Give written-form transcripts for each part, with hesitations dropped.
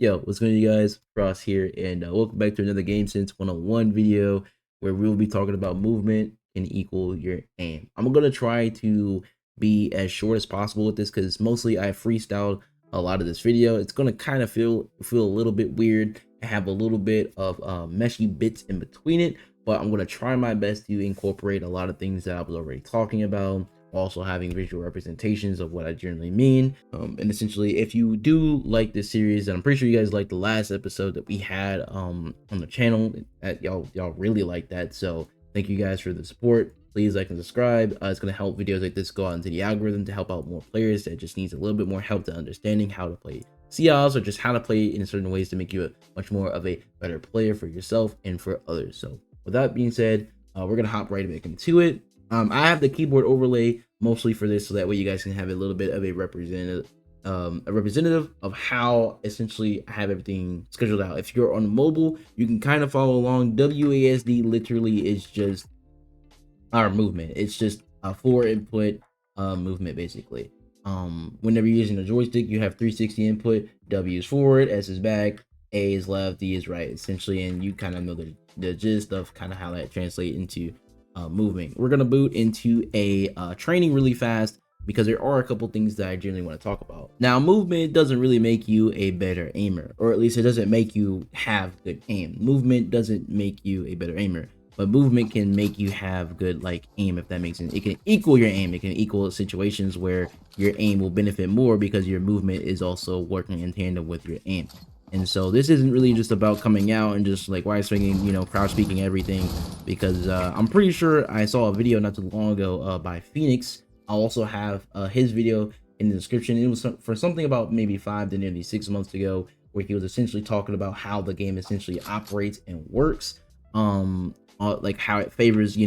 Yo, what's going on, you guys? Frost here, and welcome back to another Game Sense 101 video where we'll be talking about movement can equal your aim. I'm going to try to be as short as possible with this because mostly I freestyled a lot of this video. It's going to kind of feel a little bit weird. I have a little bit of meshy bits in between it, but I'm going to try my best to incorporate a lot of things that I was already talking about, also having visual representations of what I generally mean. And essentially, if you do like this series, and I'm pretty sure you guys liked the last episode that we had on the channel, y'all really like that, so thank you guys for the support. Please like and subscribe. It's going to help videos like this go out into the algorithm to help out more players that just needs a little bit more help to understanding how to play CIs, or just how to play in certain ways to make you a much more of a better player for yourself and for others. So with that being said, we're gonna hop right back into it. I have the keyboard overlay mostly for this, so that way you guys can have a little bit of a representative of how essentially I have everything scheduled out. If you're on mobile, you can kind of follow along. WASD literally is just our movement. It's just a 4-input movement basically. Whenever you're using a joystick, you have 360 input. W is forward, S is back, A is left, D is right, essentially, and you kind of know the gist of kind of how that translates into moving. We're gonna boot into a training really fast because there are a couple things that I generally want to talk about. Now, movement doesn't really make you a better aimer, or at least it doesn't make you have good aim. Movement doesn't make you a better aimer, but movement can make you have good aim, if that makes sense. It can equal your aim. It can equal situations where your aim will benefit more because your movement is also working in tandem with your aim. And so this isn't really just about coming out and just wide swinging, crouch speaking everything, because I'm pretty sure I saw a video not too long ago by Phoenix. I'll also have his video in the description. It was for something about maybe 5 to nearly 6 months ago, where he was essentially talking about how the game essentially operates and works, like how it favors,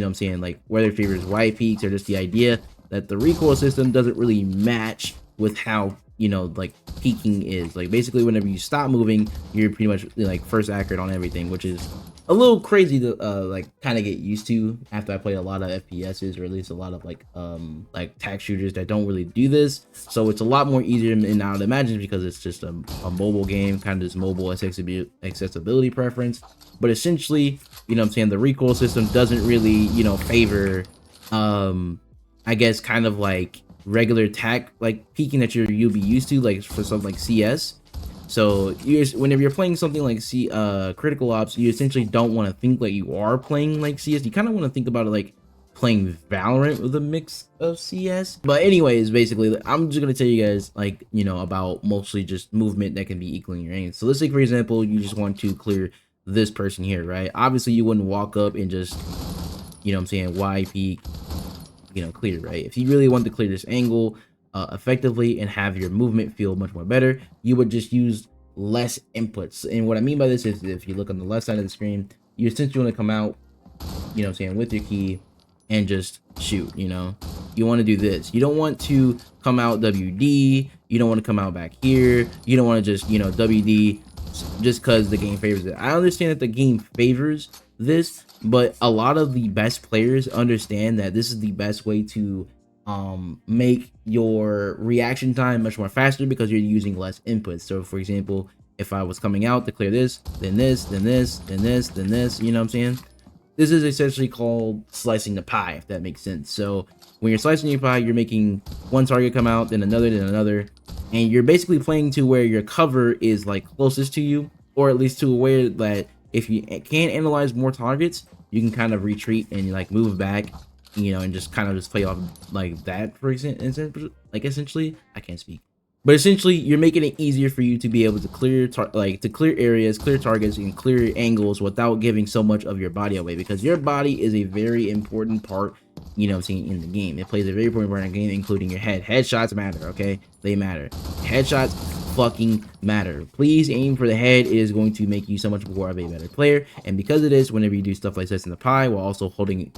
whether it favors wide peaks or just the idea that the recoil system doesn't really match with how peaking is. Basically, whenever you stop moving, you're pretty much first accurate on everything, which is a little crazy to kind of get used to after I played a lot of FPSs, or at least a lot of tac shooters that don't really do this. So it's a lot more easier than I would imagine, because it's just a mobile game, kind of this mobile accessibility preference. But essentially, the recoil system doesn't really favor I guess kind of regular tac peaking that you'll be used to, for something like CS. So whenever you're playing something like Critical Ops, you essentially don't want to think like you are playing like CS. You kind of want to think about it like playing Valorant with a mix of CS. But anyways, basically, I'm just gonna tell you guys about mostly just movement that can be equaling your aim. So let's say, for example, you just want to clear this person here, right? Obviously, you wouldn't walk up and just wide peak, clear, right? If you really want to clear this angle effectively and have your movement feel much more better, you would just use less inputs. And what I mean by this is, if you look on the left side of the screen, you essentially want to come out with your key and just shoot. You want to do this. You don't want to come out WD. You don't want to come out back here. You don't want to just WD just because the game favors it. I understand that the game favors this, but a lot of the best players understand that this is the best way to make your reaction time much more faster, because you're using less inputs. So for example, if I was coming out to clear this, then this, then this, then this, then this, this is essentially called slicing the pie, if that makes sense. So when you're slicing your pie, you're making one target come out, then another, and you're basically playing to where your cover is closest to you, or at least to where that if you can analyze more targets, you can kind of retreat and move back, and just kind of just play off like that. For example, essentially, I can't speak, but essentially, you're making it easier for you to be able to clear clear areas, clear targets, and clear angles without giving so much of your body away, because your body is a very important part, in the game. It plays a very important part in the game, including your head. Headshots matter, okay? They matter. Headshots fucking matter. Please aim for the head. It is going to make you so much more of a better player. And because it is, whenever you do stuff like this in the pie while also holding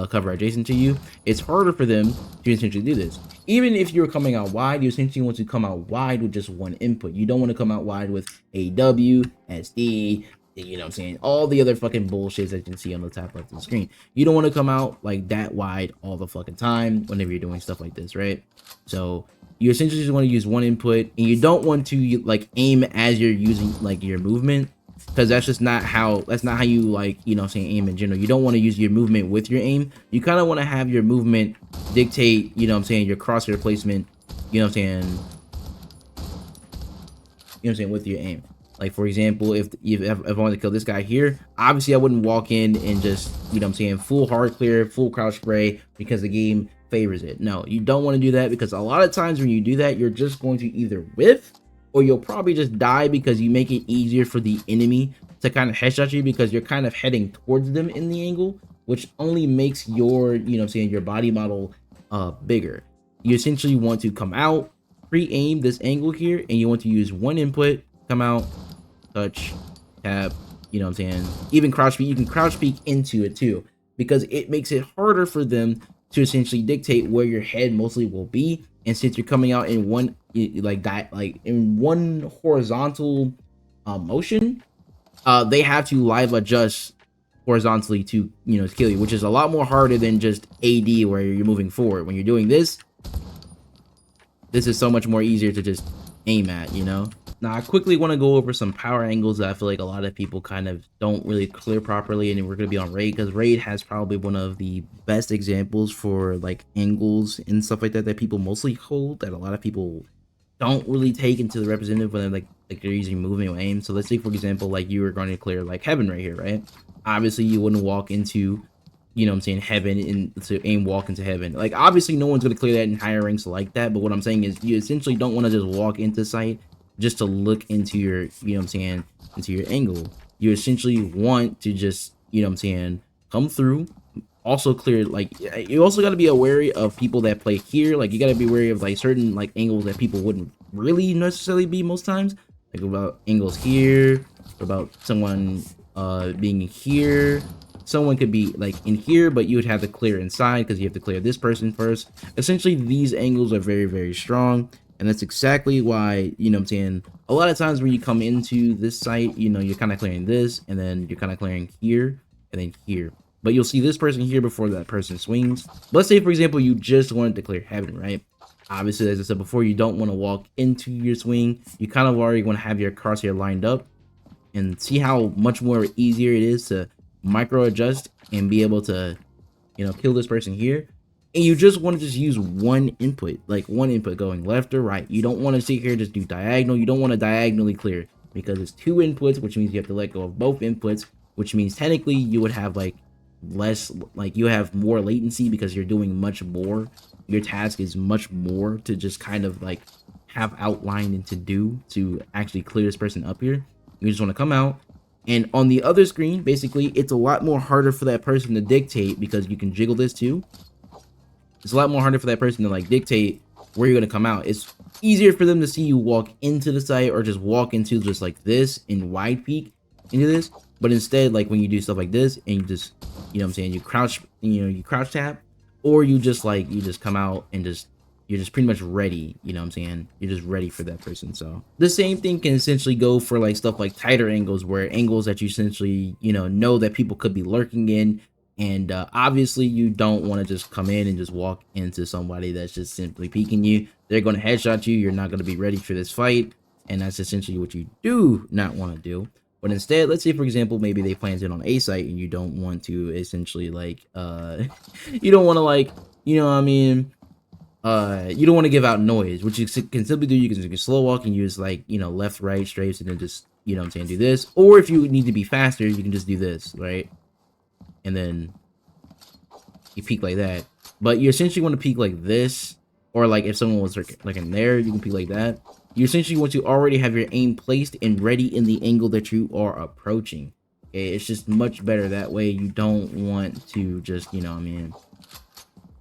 cover adjacent to you, it's harder for them to essentially do this. Even if you're coming out wide, you essentially want to come out wide with just one input. You don't want to come out wide with AW, SD, all the other fucking bullshit that you can see on the top left of the screen. You don't want to come out that wide all the fucking time whenever you're doing stuff like this, right? So you essentially just want to use one input, and you don't want to like aim as you're using like your movement, because that's just not how you like, you know what I'm saying, aim in general. You don't want to use your movement with your aim. You kind of want to have your movement dictate, you know what I'm saying, your crosshair placement, you know what I'm saying, with your aim. Like for example, if I wanted to kill this guy here, obviously I wouldn't walk in and just, you know what I'm saying, full hard clear, full crouch spray because the game favors it. No, you don't want to do that, because a lot of times when you do that, you're just going to either whiff, or you'll probably just die because you make it easier for the enemy to kind of headshot you, because you're kind of heading towards them in the angle, which only makes your, you know what I'm saying, your body model bigger. You essentially want to come out, pre-aim this angle here, and you want to use one input, come out, touch, tap, you know what I'm saying. Even crouch peek, you can crouch peek into it too, because it makes it harder for them to essentially dictate where your head mostly will be. And since you're coming out in one in one horizontal motion, they have to live adjust horizontally to, you know, kill you, which is a lot more harder than just AD where you're moving forward. When you're doing this is so much more easier to just aim at, you know. Now I quickly want to go over some power angles that I feel like a lot of people kind of don't really clear properly, and we're going to be on Raid, because Raid has probably one of the best examples for like angles and stuff like that that people mostly hold, that a lot of people don't really take into the representative when they're like they're using movement or aim. So let's say for example, like you were going to clear like heaven right here, right? Obviously you wouldn't walk into, you know what I'm saying, heaven, and to aim walk into heaven. Like obviously no one's going to clear that in higher ranks like that, but what I'm saying is you essentially don't want to just walk into sight just to look into your, you know what I'm saying, into your angle. You essentially want to just, you know what I'm saying, come through, also clear. Like you also got to be wary of people that play here. Like you got to be wary of like certain like angles that people wouldn't really necessarily be most times, like about angles here, about someone being here. Someone could be like in here, but you would have to clear inside because you have to clear this person first. Essentially these angles are very, very strong. And that's exactly why, you know what I'm saying, a lot of times when you come into this site, you know, you're kind of clearing this, and then you're kind of clearing here, and then here. But you'll see this person here before that person swings. Let's say, for example, you just wanted to clear heaven, right? Obviously, as I said before, you don't want to walk into your swing. You kind of already want to have your crosshair lined up. And see how much more easier it is to micro adjust and be able to, you know, kill this person here. And you just want to just use one input, like one input going left or right. You don't want to sit here just do diagonal. You don't want to diagonally clear, because it's two inputs, which means you have to let go of both inputs, which means technically you would have like less, like you have more latency because you're doing much more. Your task is much more to just kind of like have outlined and to do to actually clear this person up here. You just want to come out. And on the other screen, basically, it's a lot more harder for that person to dictate, because you can jiggle this too. It's a lot more harder for that person to like dictate where you're going to come out. It's easier for them to see you walk into the site, or just walk into just like this and wide peek into this. But instead, like when you do stuff like this and you just, you know what I'm saying, you crouch, you know, you crouch tap, or you just like, you just come out and just, you're just pretty much ready, you know what I'm saying? You're just ready for that person. So the same thing can essentially go for like stuff like tighter angles, where angles that you essentially, you know that people could be lurking in. And obviously you don't want to just come in and just walk into somebody that's just simply peeking you. They're going to headshot you. You're not going to be ready for this fight. And that's essentially what you do not want to do. But instead, let's say, for example, maybe they planted it on a site and you don't want to essentially like, you don't want to like, you know what I mean? You don't want to give out noise, which you can simply do. You can slow walk and use like, you know, left, right, strafes, and then just, you know what I'm saying, do this. Or if you need to be faster, you can just do this, right? And then you peek like that. But you essentially want to peek like this, or like if someone was like in there, you can peek like that. You essentially want to already have your aim placed and ready in the angle that you are approaching. Okay, it's just much better that way. You don't want to just, you know what I mean,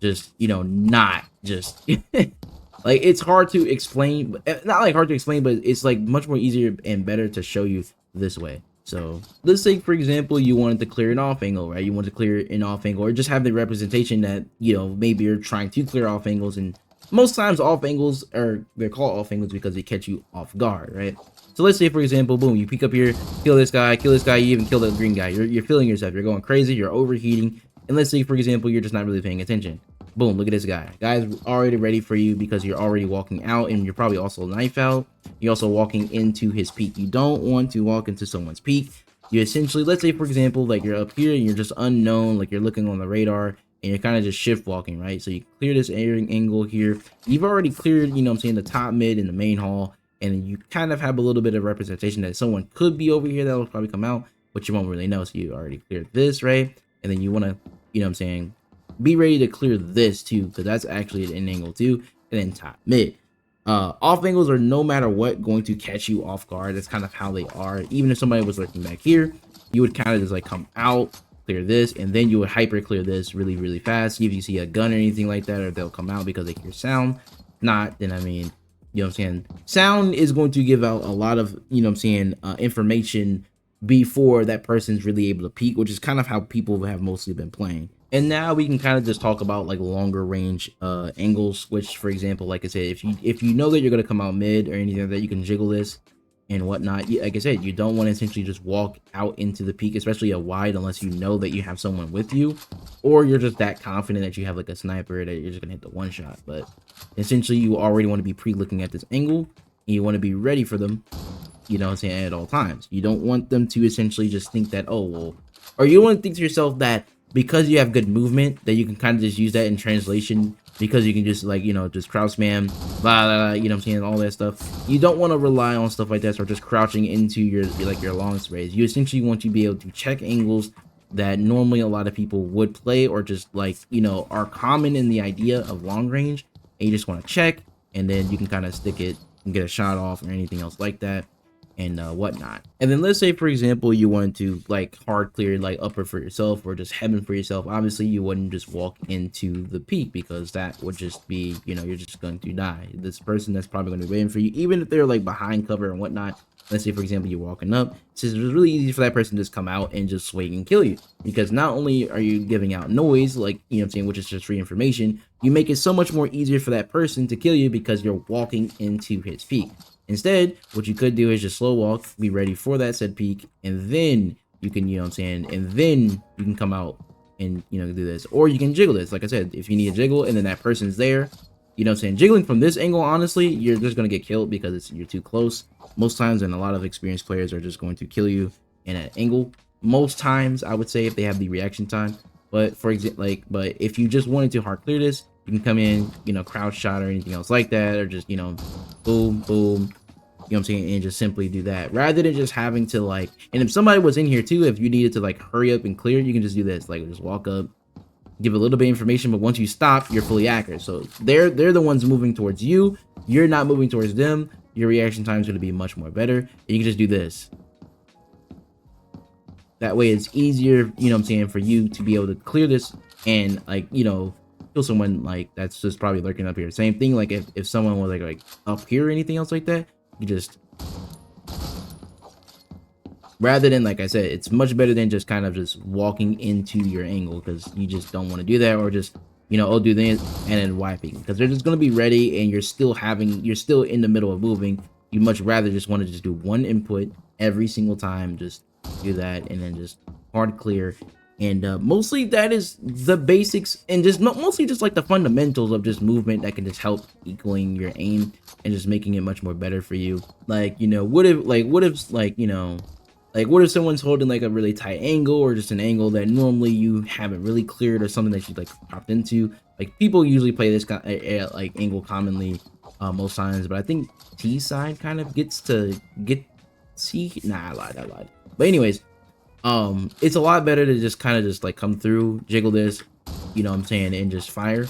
just, you know, not just like, it's hard to explain, not like hard to explain, but it's like much more easier and better to show you this way. So let's say, for example, you wanted to clear an off angle, right? You want to clear an off angle, or just have the representation that, you know, maybe you're trying to clear off angles. And most times off angles are, they're called off angles because they catch you off guard, right? So let's say, for example, boom, you peek up here, kill this guy, you even kill the green guy. You're feeling yourself, you're going crazy, you're overheating. And let's say, for example, you're just not really paying attention. Boom, look at this guy. Guy's already ready for you because you're already walking out, and you're probably also knife out. You're also walking into his peak. You don't want to walk into someone's peak. You essentially, let's say for example, like you're up here and you're just unknown, like you're looking on the radar and you're kind of just shift walking, right? So you clear this angle here. You've already cleared, you know what I'm saying, the top, mid, and the main hall, and you kind of have a little bit of representation that someone could be over here that will probably come out, but you won't really know. So you already cleared this, right? And then you want to, you know what I'm saying, be ready to clear this too, because that's actually an angle too. And then top, mid. Off angles are no matter what going to catch you off guard. That's kind of how they are. Even if somebody was lurking back here, you would kind of just like come out, clear this, and then you would hyper clear this really, really fast. If you see a gun or anything like that, or they'll come out because they hear sound. Not, then I mean, you know what I'm saying, sound is going to give out a lot of, you know what I'm saying, information before that person's really able to peek, which is kind of how people have mostly been playing. And now we can kind of just talk about like longer range angles, which for example, like I said, if you know that you're going to come out mid or anything like that, you can jiggle this and whatnot. Like I said, you don't want to essentially just walk out into the peak, especially a wide, unless you know that you have someone with you, or you're just that confident that you have like a sniper that you're just gonna hit the one shot. But essentially you already want to be pre-looking at this angle and you want to be ready for them, you know what I'm saying, at all times. You don't want them to essentially just think that, oh well, or you don't want to think to yourself that because you have good movement that you can kind of just use that in translation, because you can just like, you know, just crouch spam, blah, blah, blah, you know what I'm saying, all that stuff. You don't want to rely on stuff like that, or just crouching into your long sprays. You essentially want to be able to check angles that normally a lot of people would play, or just like, you know, are common in the idea of long range, and you just want to check, and then you can kind of stick it and get a shot off or anything else like that, and whatnot. And then let's say for example you wanted to like hard clear like upper for yourself, or just heaven for yourself. Obviously you wouldn't just walk into the peak, because that would just be, you know, you're just going to die. This person that's probably going to be waiting for you, even if they're like behind cover and whatnot. Let's say for example you're walking up, it's really easy for that person to just come out and just swing and kill you, because not only are you giving out noise, like, you know what I'm saying, which is just free information, you make it so much more easier for that person to kill you because you're walking into his peak. Instead, what you could do is just slow walk, be ready for that said peak, and then you can, you know what I'm saying, and then you can come out and, you know, do this. Or you can jiggle this. Like I said, if you need a jiggle and then that person's there, you know what I'm saying, jiggling from this angle, honestly, you're just going to get killed because you're too close. Most times, and a lot of experienced players are just going to kill you in an angle. Most times, I would say, if they have the reaction time. But for example, like, but if you just wanted to hard clear this, you can come in, you know, crouch shot or anything else like that, or just, you know, boom, boom, you know what I'm saying, and just simply do that, rather than just having to like, and if somebody was in here too, if you needed to like hurry up and clear, you can just do this, like just walk up, give a little bit of information, but once you stop, you're fully accurate. So they're the ones moving towards you, you're not moving towards them, your reaction time is going to be much more better, and you can just do this. That way it's easier, you know what I'm saying, for you to be able to clear this and like, you know, kill someone like that's just probably lurking up here. Same thing, like if someone was like up here or anything else like that, you just, rather than, like I said, it's much better than just kind of just walking into your angle, because you just don't want to do that, or just, you know, oh, do this and then wiping, because they're just going to be ready and you're still in the middle of moving. You much rather just want to just do one input every single time, just do that, and then just hard clear. And mostly that is the basics, and just mostly just like the fundamentals of just movement that can just help equaling your aim and just making it much more better for you. Like, you know, what if someone's holding like a really tight angle, or just an angle that normally you haven't really cleared, or something that you like popped into. Like people usually play this like angle commonly most times, but I think T side kind of gets to get C. Nah, I lied. But anyways, it's a lot better to just kind of just like come through, jiggle this, you know what I'm saying, and just fire.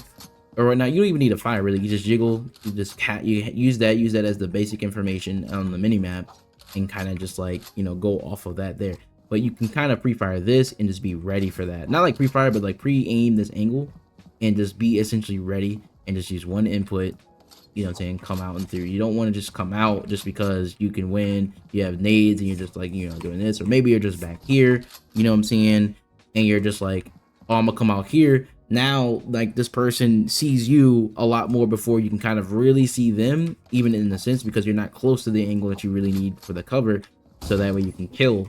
Or right now, you don't even need a fire really. You just jiggle, you just you use that as the basic information on the mini map, and kind of just like, you know, go off of that there. But you can kind of pre-fire this and just be ready for that. Not like pre-fire, but like pre-aim this angle and just be essentially ready, and just use one input, you know what I'm saying, come out and through. You don't want to just come out just because you can win, you have nades, and you're just like, you know, doing this. Or maybe you're just back here, you know what I'm saying, and you're just like, oh, I'm gonna come out here. Now, like, this person sees you a lot more before you can kind of really see them, even in the sense, because you're not close to the angle that you really need for the cover, so that way you can kill.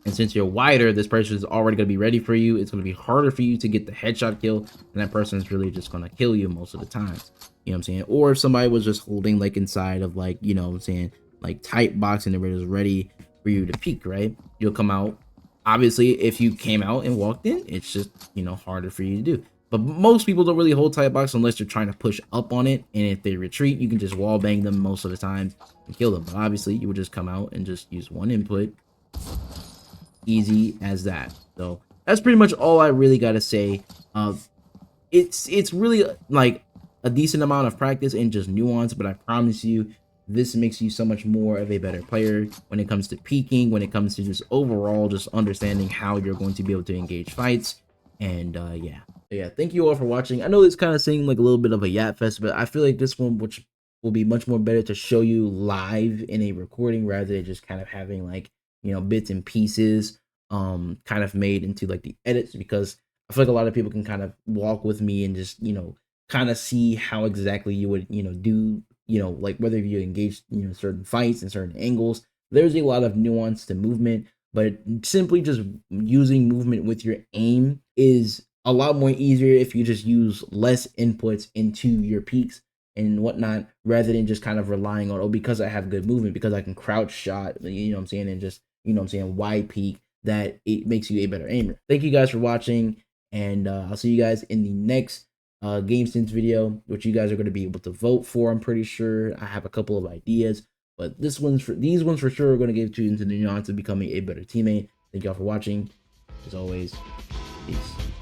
And since you're wider, this person is already going to be ready for you. It's going to be harder for you to get the headshot kill, and that person is really just going to kill you most of the times. You know what I'm saying? Or if somebody was just holding like inside of like, you know what I'm saying, like tight box and it was ready for you to peek, right? You'll come out. Obviously, if you came out and walked in, it's just, you know, harder for you to do. But most people don't really hold tight box unless they're trying to push up on it. And if they retreat, you can just wall bang them most of the time and kill them. But obviously, you would just come out and just use one input. Easy as that. So that's pretty much all I really got to say. It's really like a decent amount of practice and just nuance, but I promise you, this makes you so much more of a better player when it comes to peeking, when it comes to just overall just understanding how you're going to be able to engage fights. And yeah, thank you all for watching. I know this kind of seemed like a little bit of a yap fest, but I feel like this one, which will be much more better to show you live in a recording rather than just kind of having like, you know, bits and pieces kind of made into like the edits, because I feel like a lot of people can kind of walk with me and just, you know, kind of see how exactly you would, you know, do, you know, like whether you engage, you know, certain fights and certain angles. There's a lot of nuance to movement, but simply just using movement with your aim is a lot more easier if you just use less inputs into your peaks and whatnot, rather than just kind of relying on, oh, because I have good movement, because I can crouch shot, you know what I'm saying, and just, you know what I'm saying, wide peak, that it makes you a better aimer. Thank you guys for watching, and I'll see you guys in the next game sense video, which you guys are going to be able to vote for. I'm pretty sure I have a couple of ideas, but these ones for sure are going to get you into the nuance of becoming a better teammate. Thank y'all for watching. As always, peace.